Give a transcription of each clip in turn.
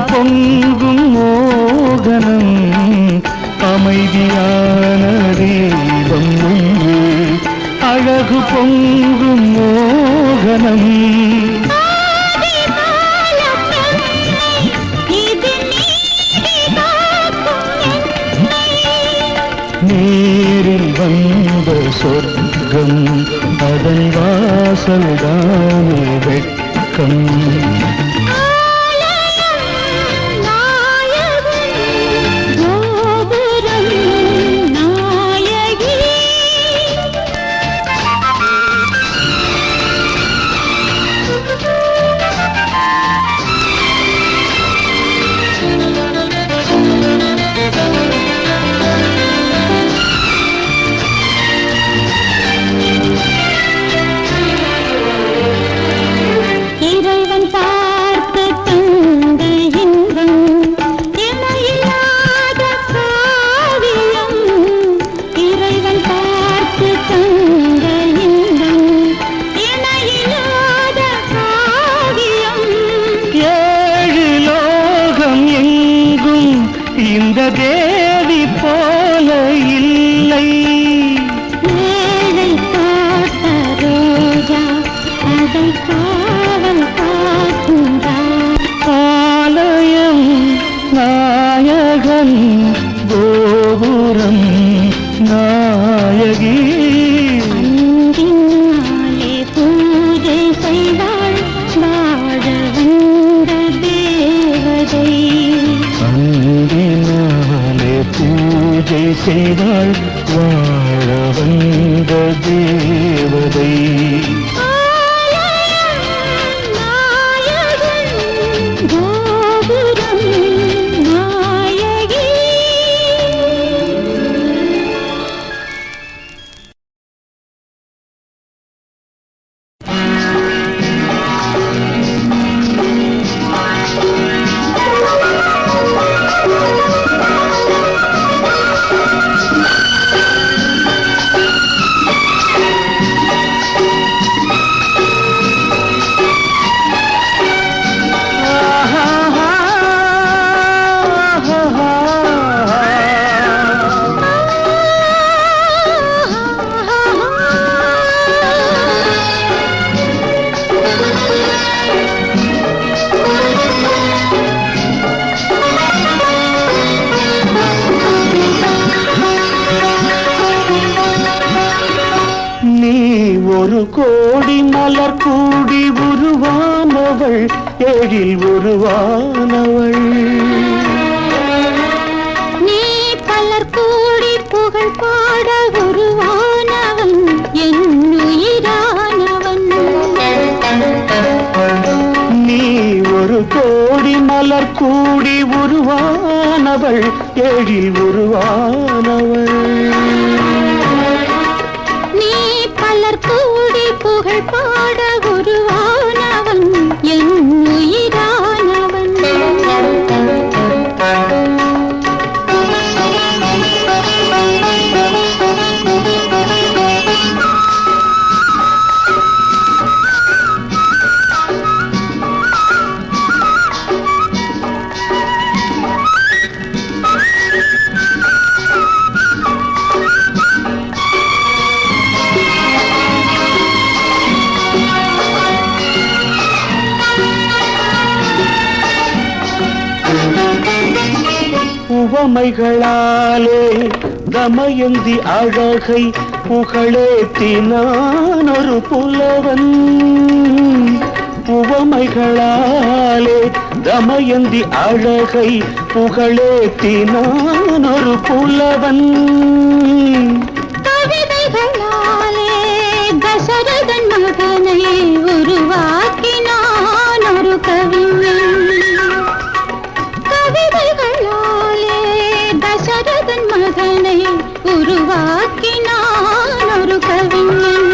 பொங்கும் மோகனம் அமைதியான தீபம் ஒன்று அழகு பொங்கும் மோகனம் நேரில் வந்த சொர்க்கம் அதன் வாசல்தானே வெட்கம் இந்த தேவி போல இல்லை ஏழை காத்த ரோஜா அதை காவல் காக்கின்றார் ஆலயம் நாயகன் கோபுரம் நாயகி அன்பினாலே பூஜை செய்தாள் வாழ வந்த தேவதை பூஜை செய்தாள் வாழ வந்த தேவதை கோபுரம் நாயகி ஒரு கோடி மலர் கூடி உருவானவள் எழில் உருவானவள் நீ பலர் கூடி புகழ் பாட உருவானவன் என்னுயிரானவன் நீ ஒரு கோடி மலர் கூடி உருவானவள் எழில் உருவானவள் பலர் கூடி புகழ் பாட உருவானவன் என்னுயிரானவன் உவமைகளாலே தமயந்தி அழகை புகழேத்தினான் ஒரு புலவன் உவமைகளாலே தமயந்தி அழகை புகழேத்தினான் ஒரு புலவன் கவிதைகளாலே தசரதன் மகனை உருவாக்கினான் ஒரு கவிஞன் கவிதைகளாலே தசரதன் மகனை உருவாக்கினான் ஒரு கவிஞன்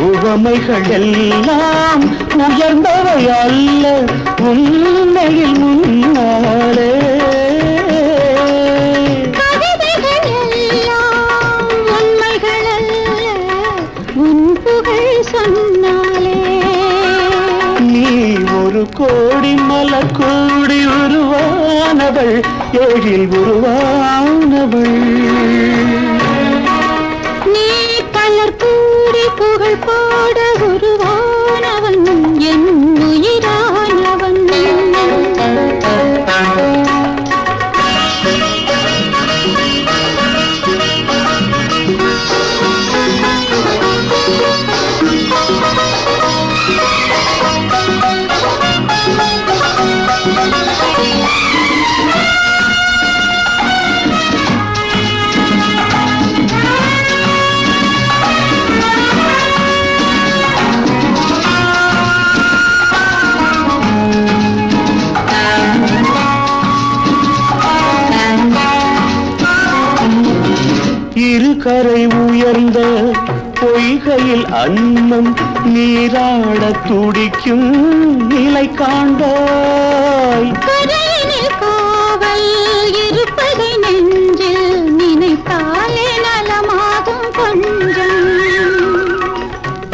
உவமைகள் எல்லாம் உயர்ந்தவை அல்ல உண்மையில் முன்னாலே கவிதைகள் எல்லாம் உண்மைகள் அல்ல உன் புகழ் சொன்னாலே நீ ஒரு கோடி மலர் அவள் ஏழில் உருவானவள். நீ கலர் கூடி புகழ் பாட உருவானவன் என் உயிரானவன். கரை உயர்ந்த பொய்கையில் அன்னம் நீராட துடிக்கும் நிலை காண்பாய். கரையினில் காவல் இருப்பதை நெஞ்சில் நினைத்தாலே நலமாகும் கொஞ்சம்.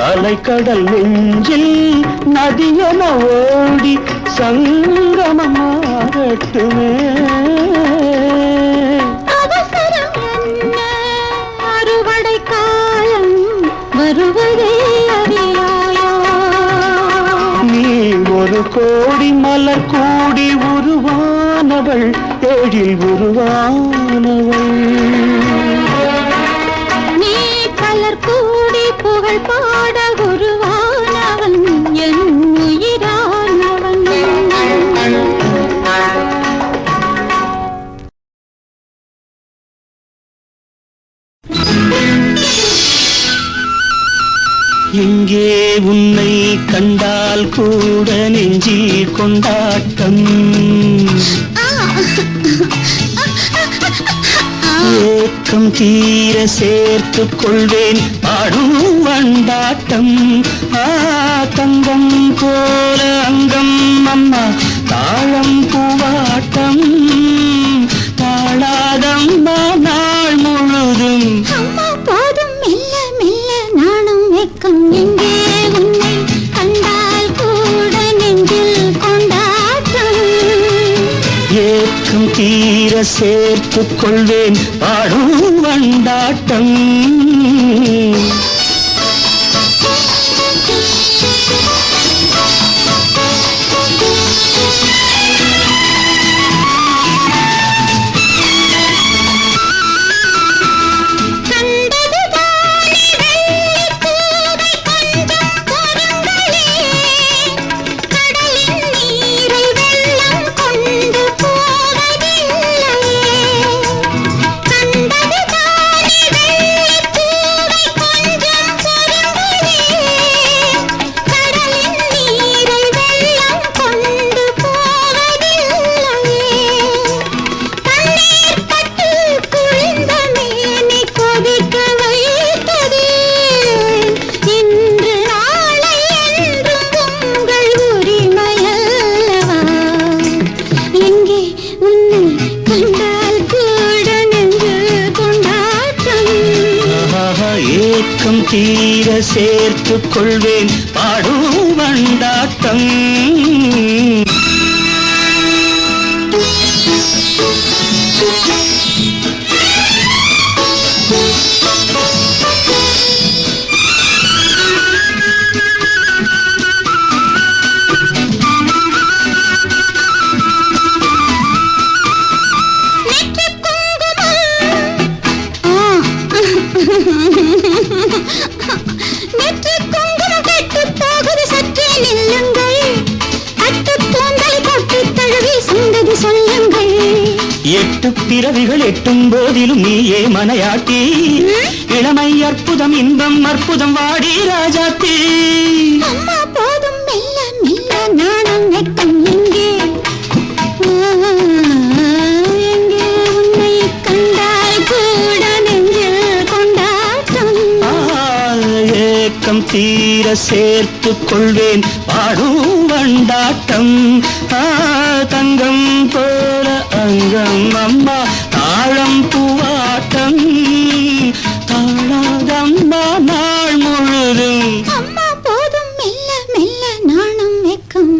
அலைக்கடல் நெஞ்சில் நதியென ஓடி சங்கமமாகட்டுமே. வருவதே அறியாயோ. நீ ஒரு கோடி மலர் கூடி உருவானவள் ஏழில் உருவானவள். நீ கலர் கூடி புகழ் பாட உருவானவன் என் உயிரானவன். எங்கே உன்னை கண்டால் கூட நெஞ்சில் கொண்டாட்டம். ஏக்கம் தீர சேர்த்துக் கொள்வேன் பாடும் வண்டாட்டம். தங்கம் போல அங்கம் அம்மா தாழம் பூவாட்டம். தாழாதம்மா நாள் முழுதும். அம்மா போதும் மெல்ல மெல்ல நாணம் வெக்கம். எங்கே உன்னை கண்டால் கூட நெஞ்சில் கொண்டாட்டம். ஏக்கம் தீர சேர்த்துக் கொள்வேன் பாடும் வண்டாட்டம். ஏக்கம் தீர சேர்த்துக் கொள்வேன் பாடும் வண்டாட்டம். எட்டு பிறவிகள் எட்டும் போதிலும் நீயே மனையாட்டி. இளமை அற்புதம் இன்பம் அற்புதம் வாடி ராஜாத்தி. அம்மா போதும் மெல்ல மெல்ல நாணம் வெட்கம். எங்கே எங்கே உன்னை கண்டால் கூட நெஞ்சில் கொண்டாட்டம். ஏக்கம் தீர சேர்த்துக் கொள்வேன் பாடும் வண்டாட்டம். தங்கம் போல அங்கம் அம்மா தாழம் பூவாட்டம். தாழாதம்மா நாள் முழுதும். அம்மா போதும் மெல்ல மெல்ல நாணம் வெட்கம்.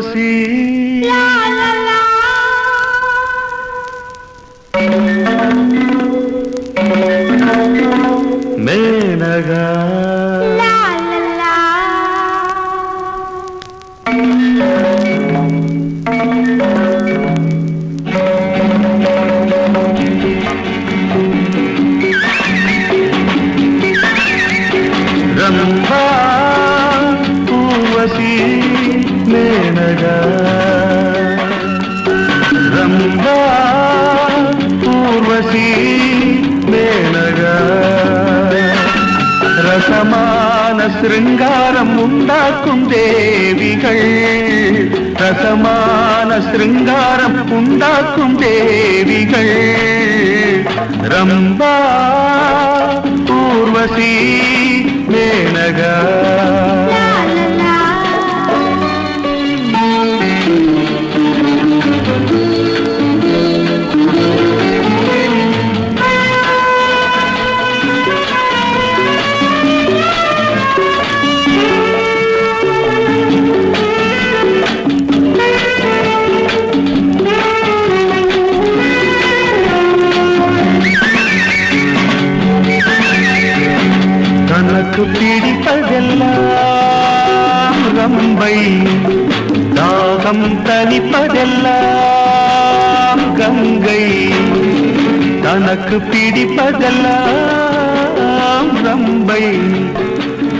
ஊர்வசி மேனகா ரம்பா ஊர்வசி மேனகா ரம்பா ஊர்வசி மேனகா ரசமான சிருங்காரம் உண்டாக்கும் தேவிகள் ரசமான சிருங்காரம் உண்டாக்கும் தேவிகள் ரம்பா ஊர்வசி மேனகா தனக்கு பிடிப்பதெல்லாம் ரம்பை தாகம் தணிப்பதெல்லாம் கங்கை தனக்கு பிடிப்பதெல்லாம் ரம்பை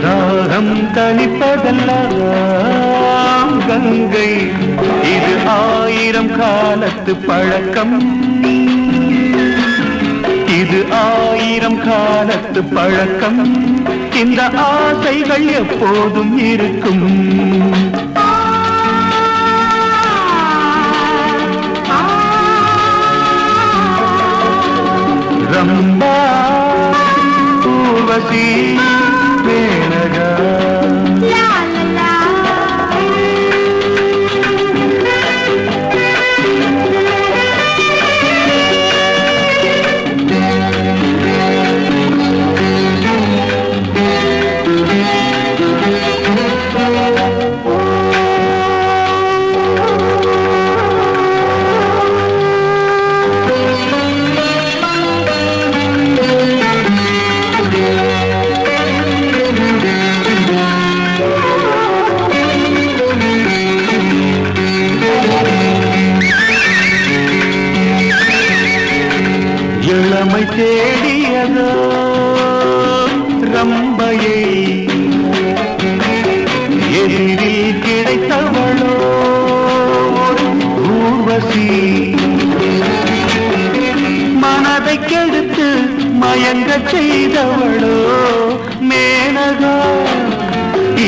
தாகம் தணிப்பதெல்லாம் கங்கை இது 1000 காலத்து பழக்கம் இது 1000 காலத்து பழக்கம் இந்த ஆசைகள் எப்போதும் இருக்கும் ரம்பா ஊர்வசி மேனகா இளமை தேடியதோ ரம்பையை எதிரில் கிடைத்தவளோ ஊர்வசி மனதை கெடுத்து மயங்க செய்தவளோ மேனகா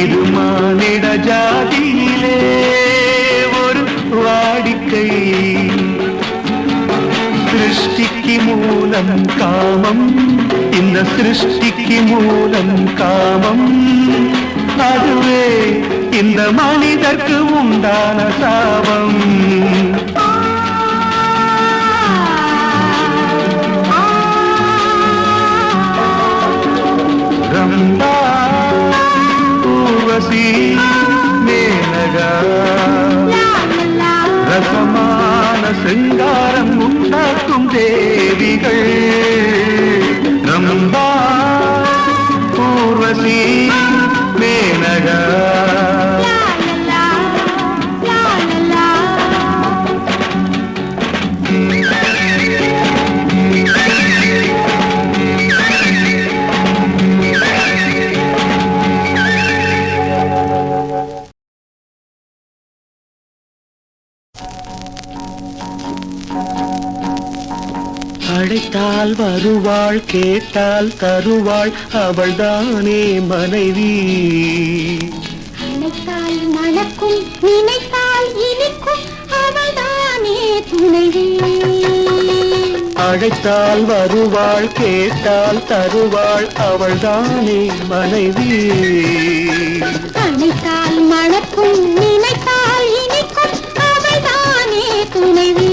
இது மானிட ஜாதியிலே ஒரு வாடிக்கை சிருஷ்டிக்கு மூலம் காமம் இந்த சிருஷ்டிக்கு மூலம் காமம் அதுவே இந்த மனிதர்க்கு உண்டான சாபம் ரம்பா ஊர்வசி மேனகா ரசமான சிங்காரம் உண்டாக்கும் தேவிகள் ரம்பா ஊர்வசி மேனகா அழைத்தால் வருவாள் கேட்டால் தருவாள் அவள்தானே மனைவி அழைத்தால் மணக்கும் நினைத்தால் இனிக்கும் அவள்தானே துணைவி அழைத்தால் வருவாள் கேட்டால் தருவாள் அவள்தானே மனைவி அழைத்தால் மணக்கும் நினைத்தால் இனிக்கும் அவள்தானே துணைவி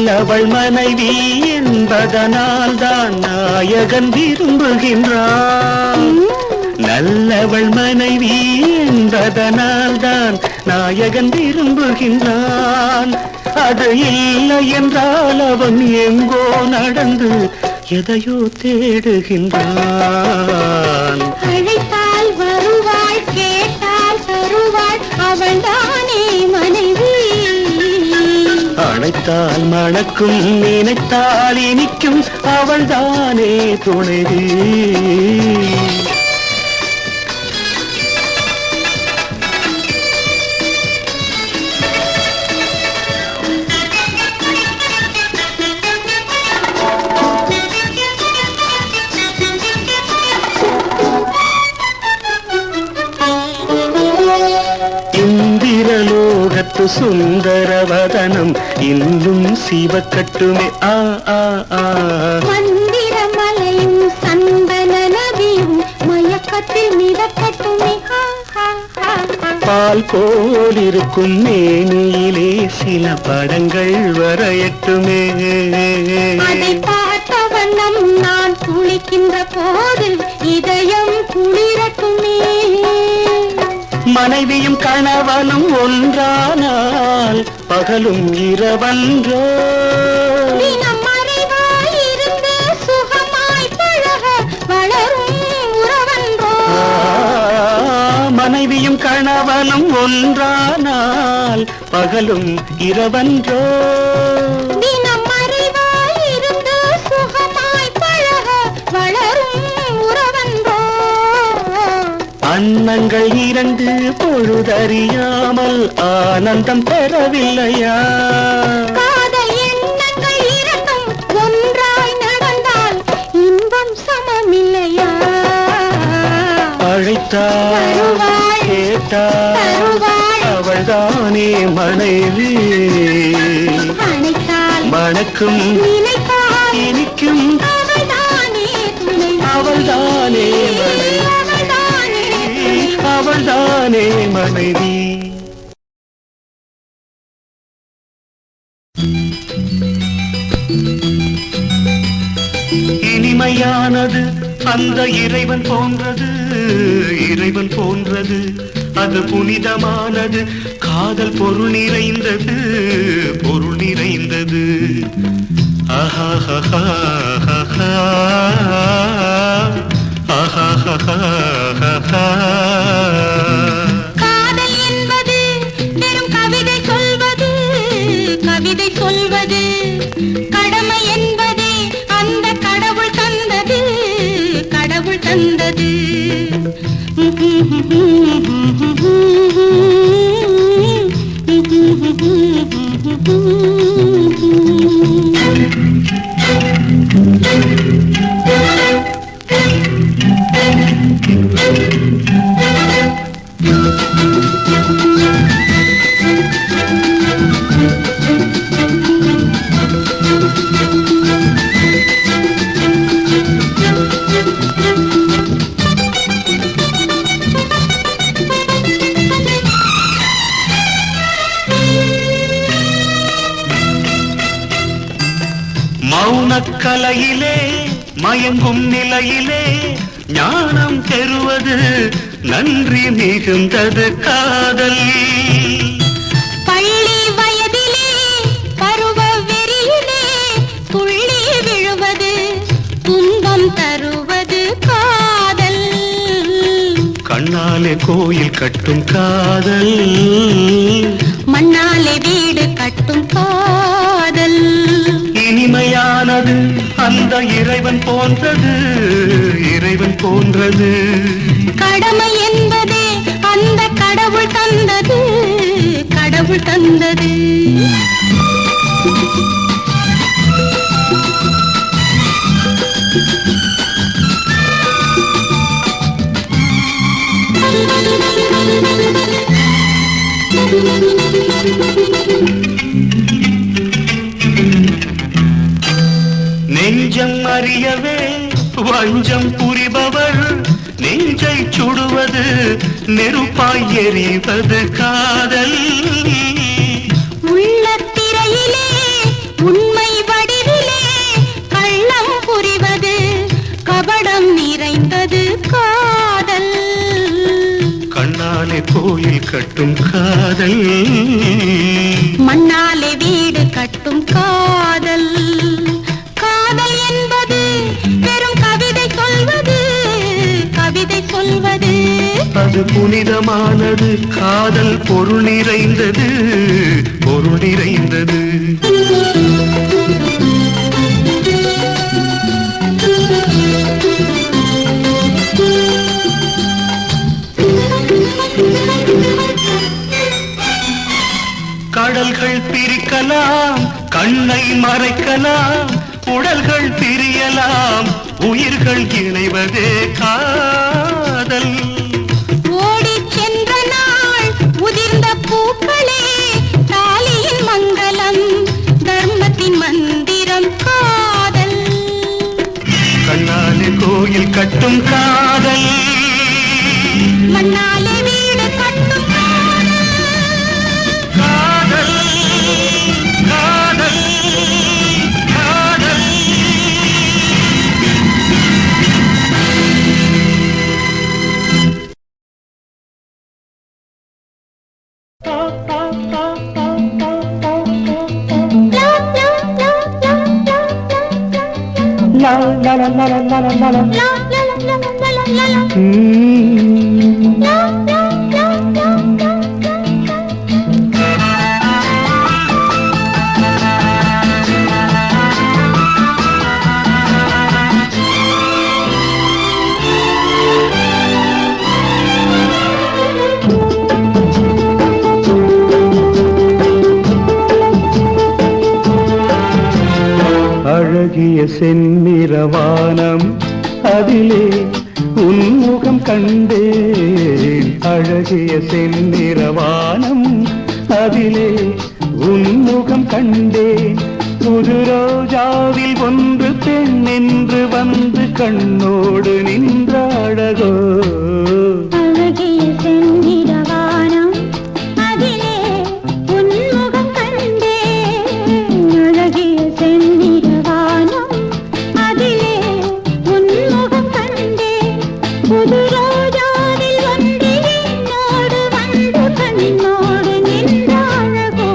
நல்லவள் மனைவி என்பதனால் தான் நாயகன் விரும்புகின்றான். நல்லவள் மனைவி என்பதனால் தான் நாயகன் விரும்புகின்றான். அது இல்லை என்றால் அவன் எங்கோ நடந்து எதையோ தேடுகின்றான். அழைத்தால் வருவாள், கேட்டால் தருவாள், அவள்தானே மனைவி. அழைத்தால் மணக்கும், நினைத்தால் இனிக்கும், அவள்தானே துணைவி. இந்திரலோகத்து சுந்தரவதனம் இன்னும் சிவக்கட்டுமே. ஆ ஆ ஆ மந்திரமலையும் சந்தன நதியும் மயக்கத்தில் மிதக்கட்டுமே. பால் போலிருக்கும் மேனியிலே சில படங்கள் வரையட்டுமே. அதை பார்த்த வண்ணம் நான் குளிக்கின்ற போது இதயம் குளிரட்டுமே. மனைவியும் கணவனும் ஒன்றானால் பகலும் இரவன்றோ. தினம் மறைவாயிருந்து சுகமாய் பழக வளரும் உறவன்றோ. மனைவியும் கணவனும் ஒன்றானால் பகலும் இரவன்றோ. தினம் மறைவாயிருந்து சுகமாய் பழக வளரும் உறவன்றோ. அன்னங்கள் இரண்டு பொழுதறியாமல் ஆனந்தம் பெறவில்லையா? காதல் எண்ணங்கள் இரண்டும் ஒன்றாய் நடந்தால் இன்பம் சமமில்லையா? அழைத்தால் வருவாள், கேட்டால் தருவாள், அவள்தானே மனைவி. அணைத்தால் மணக்கும், நினைத்தால் இனிக்கும், அவள்தானே துணை. அவள்தானே மனைவி. அவள்தானே மனைவி. இனிமையானது அந்த இறைவன் போன்றது, இறைவன் போன்றது அது புனிதமானது. காதல் பொருள் நிறைந்தது, பொருள் நிறைந்தது. ஆஹா காதல் என்பது வெறும் கவிதை சொல்வது, கவிதை சொல்வது கடமை என்பதே அந்த கடவுள் தந்தது, கடவுள் தந்தது. மௌனக்கலையிலே மயங்கும் நிலையிலே ஞானம் பெறுவது நன்றி மிகுந்தது காதல். பள்ளி வயதிலே பருவ வெறியிலே துள்ளி விழுவது துன்பம் தருவது காதல். கண்ணாலே கோயில் கட்டும் காதல், மண்ணாலே வீடு கட்டும் காதல். இனிமையானது அந்த இறைவன் போன்றது, இறைவன் போன்றது. கடமை என்பதே அந்த கடவுள் தந்தது, கடவுள் தந்தது. நெஞ்சம் அறியவே வஞ்சம் புரிபவர் நெஞ்சை சுடுவது நெருப்பாய் எரிவது காதல். உள்ள திரையிலே உண்மை கட்டும் காதல், மண்ணாலே வீடு கட்டும் காதல். காதல் என்பது வெறும் கவிதை சொல்வது, கவிதை சொல்வது. அது புனிதமானது, காதல் பொருள் நிறைந்தது, பொருள் நிறைந்தது. கடல்கள் பிரிக்கலாம், கண்ணை மறைக்கலாம், உடல்கள் பிரியலாம், உயிர்கள் இணைவதே காதல். ஓடி சென்ற நாள் உதிர்ந்த பூக்களே, தாலியின் மங்களம், தர்மத்தின் மந்திரம் காதல். கண்ணாலே கோயில் கட்டும் காதல், மண்ணாலே வீடு கட்டும் காதல். காதல் காதல் காதல். லா லா லா லா லா லா லா லா லா லா லா. அழகிய செந்நிறவானம், அதிலே உன்முகம் கண்டேன். அழகிய செந்நிறவானம், அதிலே உன்முகம் கண்டேன். புது ரோஜாவில் ஒன்று பெண் என்று வந்து கண்ணோடு நின்ற அழகோ. அழகிய செந்நிறவானம், அதிலே உன்முகம் கண்டேன். அழகிய செந்நிறவானம், அதிலே உன்முகம் கண்டேன். புது ரோஜாவில் ஒன்று என்னோடு வந்து கண்ணோடு நின்ற அழகோ.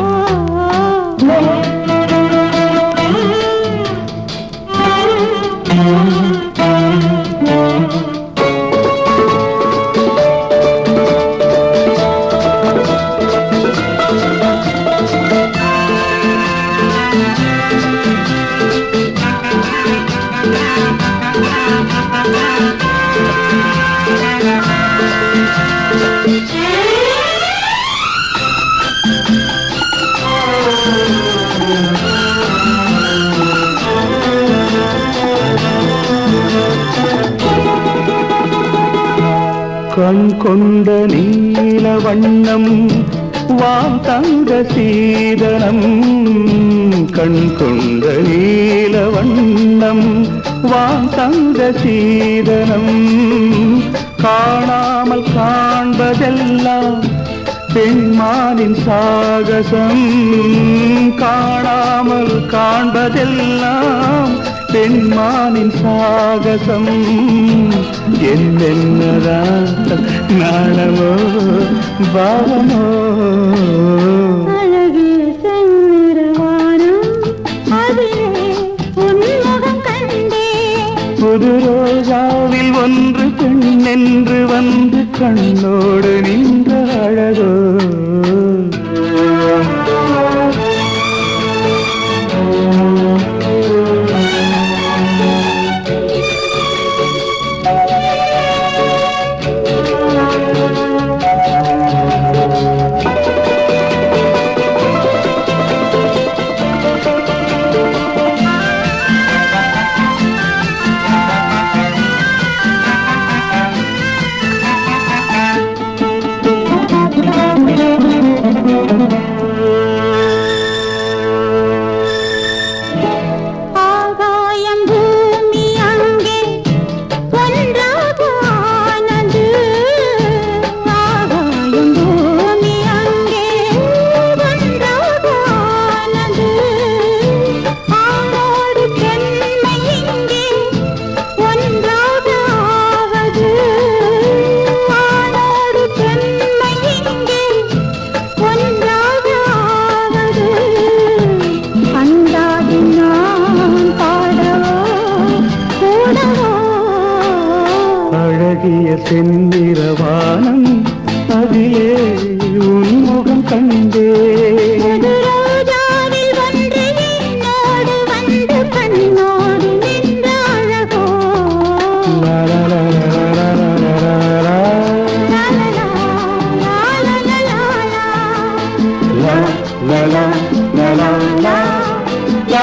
கண் கொண்ட நீல வண்ணம், வான் தந்த சீதனம். கண் கொண்ட நீல வண்ணம், வான் தந்த சீதனம். காணாமல் காண்பதெல்லாம் பெண்மானின் சாகசம். காணாமல் காண்பதெல்லாம் பெண்மானின் சாகசம். என்னென்னதான் நாணமோ பாவமோ. அழகிய செந்நிறவானம், அதிலே உன்முகம் கண்டேன். புது ரோஜாவில் ஒன்று பெண் என்று வந்து கண்ணோடு நின்ற அழகோ. செந்நிறவானம் அதிலே உன்முகம் கண்டே புது ரோஜாவில் வந்து என்னோடு வந்து கண்ணோடு நின்ற அழகோ லா லா லா லா லா லா லா லா. La la la la la la la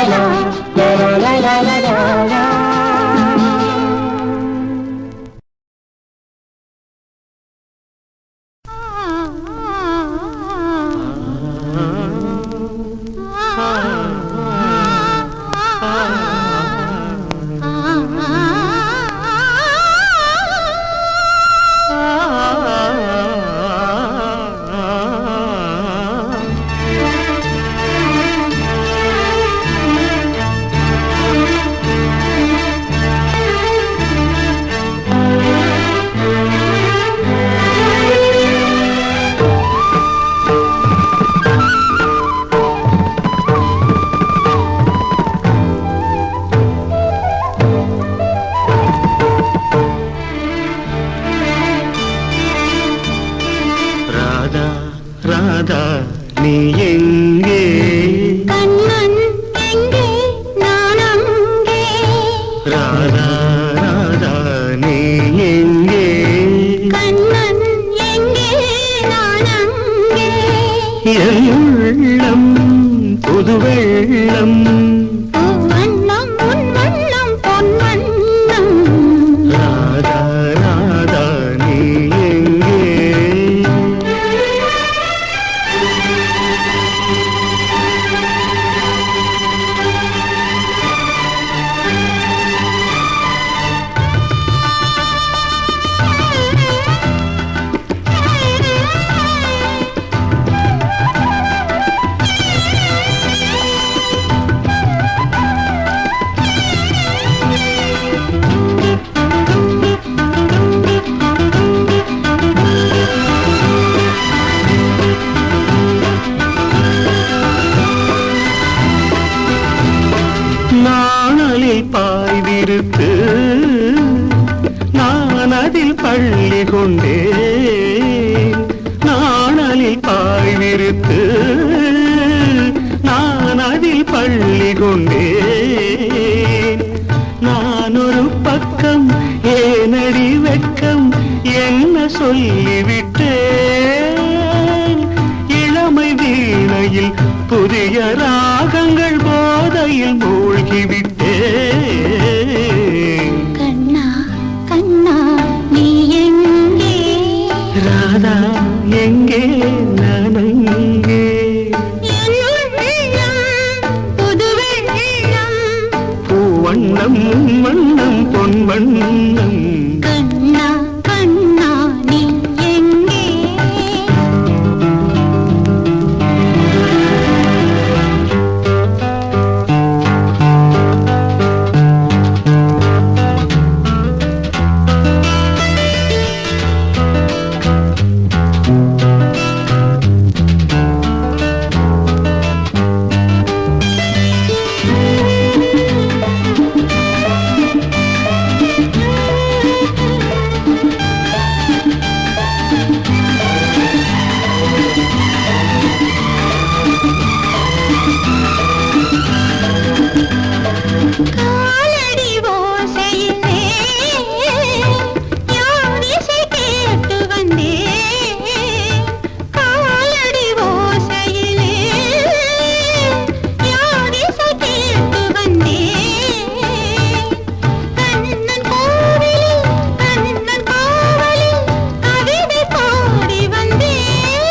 la la la la la la. Radha நீ எங்கே கண்ணன் எங்கே நான் அங்கே ராதா ராதா நீ எங்கே கண்ணன் எங்கே நான் அங்கே என் உள்ளம் புது வெள்ளம் வண்ணம் உன் வண்ணம் பொன் வண்ணம் ராதா ராதா நீ எங்கே நாணலில் பாய்விருத்து நான் அதில் பள்ளி கொண்டேன் நாணலில் பாய்விருத்து நான் அதில் பள்ளி கொண்டேன் நான் ஒரு பக்கம் ஏனடி வெட்கம் என்ன சொல்லிவிட்டேன் இளமை வீணையில் புதிய ராகங்கள் போதையில் மூழ்கிவிட்டேன் கண்ணா கண்ணா நீ எங்கே ராதா எங்கே நான் அங்கே என் உள்ளம் புது வெள்ளம் பூவண்ணம் வண்ணம் பொன் வண்ணம் கண்ணா கண்ணா நீ எங்கே காலடி ஓசையிலே யார் இசை கேட்டு வந்தேன் காலடி ஓசையிலே யார் இசை கேட்டு வந்தேன் கண்ணன் கோவிலில் கண்ணன் காவலில் கவிதை பாடி வந்தேன்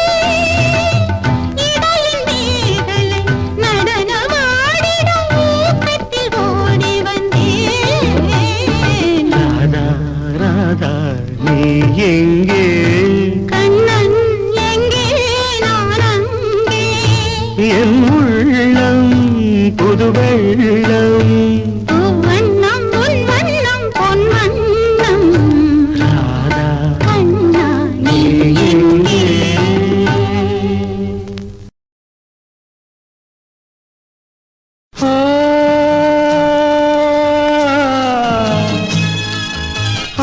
இடையில் மேகலை நடனமாடிட ஊக்கத்தில் ஓடி வந்தேன் ராதா ராதா நீ எங்கே கண்ணன் எங்கே நான் அங்கே என் உள்ளம் புது வெள்ளம் வண்ணம் உன் வண்ணம் பொன் வண்ணம் ராதா கண்ணா நீ எங்கே ஆ ஆ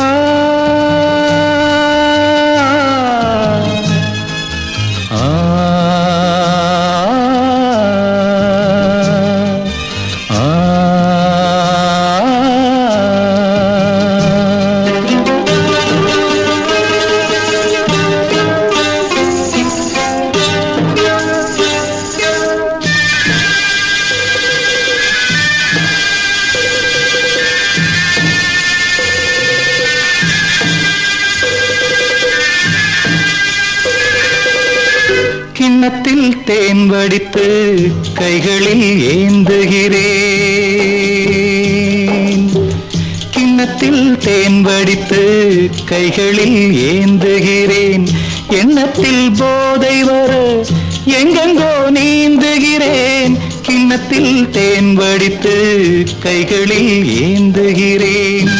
கிண்ணத்தில் தேன் வடித்து கைகளில் ஏந்துகிறேன். கிண்ணத்தில் தேன் வடித்து கைகளில் ஏந்துகிறேன். எண்ணத்தில் போதை வர எங்கெங்கோ நீந்துகிறேன். கிண்ணத்தில் தேன் வடித்து கைகளில் ஏந்துகிறேன்.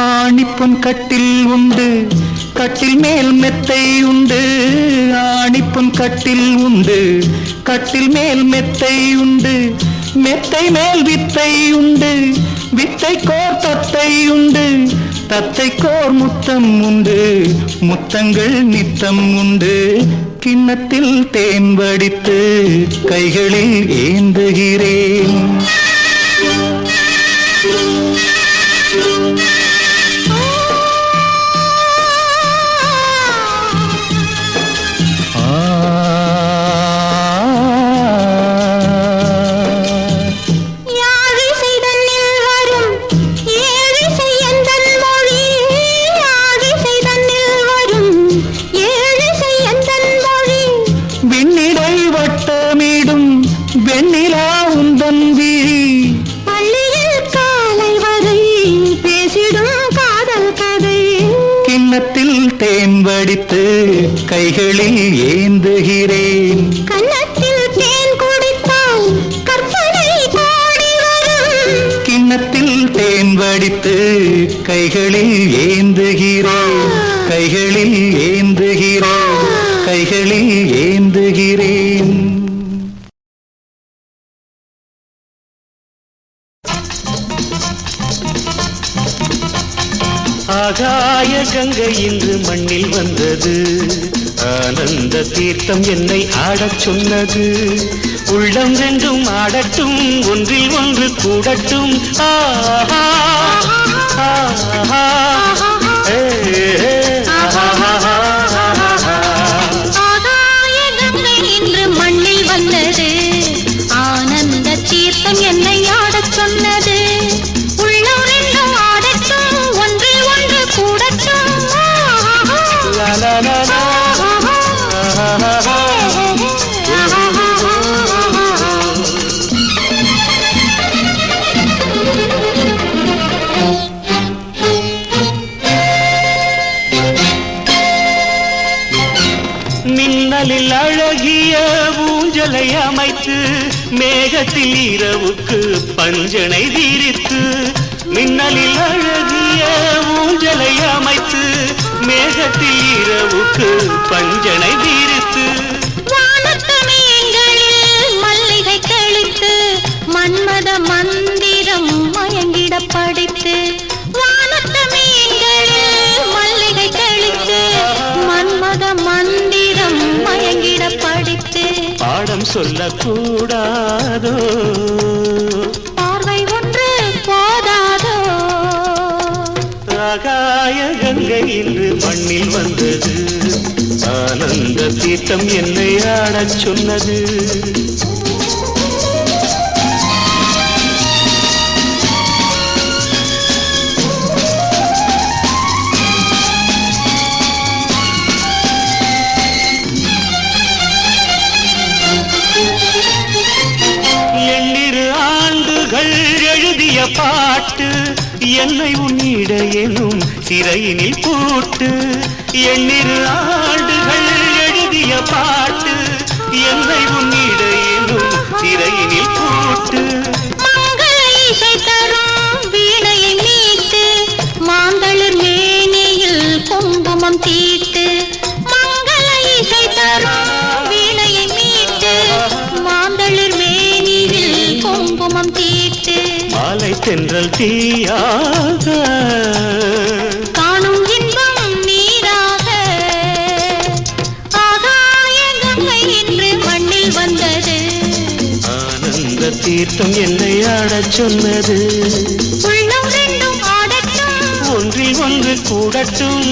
ஆணிப்பொன் கட்டில் உண்டு, கட்டில் மேல் மெத்தை உண்டு. ஆணிப்பொன் கட்டில் உண்டு, கட்டில் மேல் மெத்தை உண்டு. மெத்தை மேல் வித்தை உண்டு, வித்தை கோர் தத்தை உண்டு. தத்தை கோர் முத்தம் உண்டு, முத்தங்கள் நித்தம் உண்டு. கிண்ணத்தில் தேன் வடித்து கைகளில் ஏந்துகிறேன். வெண்ணிலா உந்தன் விழி பள்ளியில் காலை வரை பேசிடும் காதல் கதை. கிண்ணத்தில் தேன் வடித்து கைகளில் ஏந்துகிறேன். கண்ணத்தில் தேன் குடித்தால் கற்பனை கோடி வரும். கிண்ணத்தில் தேன் வடித்து கைகளில் ஏந்துகிறேன். கைகளில் ஏந்துகிறேன். கைகளில் ஏந்துகிறேன். ஆகாய கங்கை இன்று மண்ணில் வந்தது. ஆனந்த தீர்த்தம் என்னை ஆடச் சொன்னது. உள்ளம் ரெண்டும் ஆடட்டும், ஒன்றில் ஒன்று கூடட்டும். ஆஹா ஆஹா ஆகாய கங்கை இன்று மண்ணில் வந்தது. ஆனந்த தீர்த்தம் என்னை ஆடச் சொன்னது. உள்ளம் ரெண்டும் ஆடட்டும், ஒன்றில் ஒன்று கூடட்டும். மின்னலில் அழகிய ஊஞ்சலை அமைத்து, மேகத்தில் இரவுக்கு பஞ்சனை விரித்து. மின்னலில் அழகிய ஊஞ்சலை அமைத்து, மேகத்தில் இரவுக்கு பஞ்சனை விரித்து. வானத்தமேங்களில் மல்லிகை தெளித்து, மன்மத மந்திரம் மயங்கிட படித்து. வானத்தமேங்களில் மல்லிகை தெளித்து, மன்மத மந்திரம் மயங்கிட படித்து. பாடம் சொல்லக்கூடாதோ, பார்வை ஒன்று போதாதோ. ஆகாய கங்கை இன்று மண்ணில் வந்தது. ஆனந்த ஆனந்த தீர்த்தம் என்னை ஆடச் சொன்னது. எழுதிய பாட்டு என்னை உன்னிட எனும் சிறையினில் கூட்டு. எண்ணிரு ஆண்டுகள் எழுதிய பாட்டு என்னை உன்னிட எனும் சிறையினில் கூட்டு. மங்கள இசை தரும் வீணையை மீட்டு மாந்தளிர் மேனியில் குங்குமம் தீட்டு. மங்கள இசை தரும் வீணையை மீட்டு மாந்தளிர் மேனியில் குங்குமம் தீட்டு. மாலை தென்றல் தீயாக காணும் இன்பம் நீராக ஆகாய கங்கை இன்று மண்ணில் வந்தது. ஆனந்த தீர்த்தம் என்னை ஆடச் சொன்னது. உள்ளம் ரெண்டும் ஆடட்டும் ஒன்றில் ஒன்று கூடட்டும்.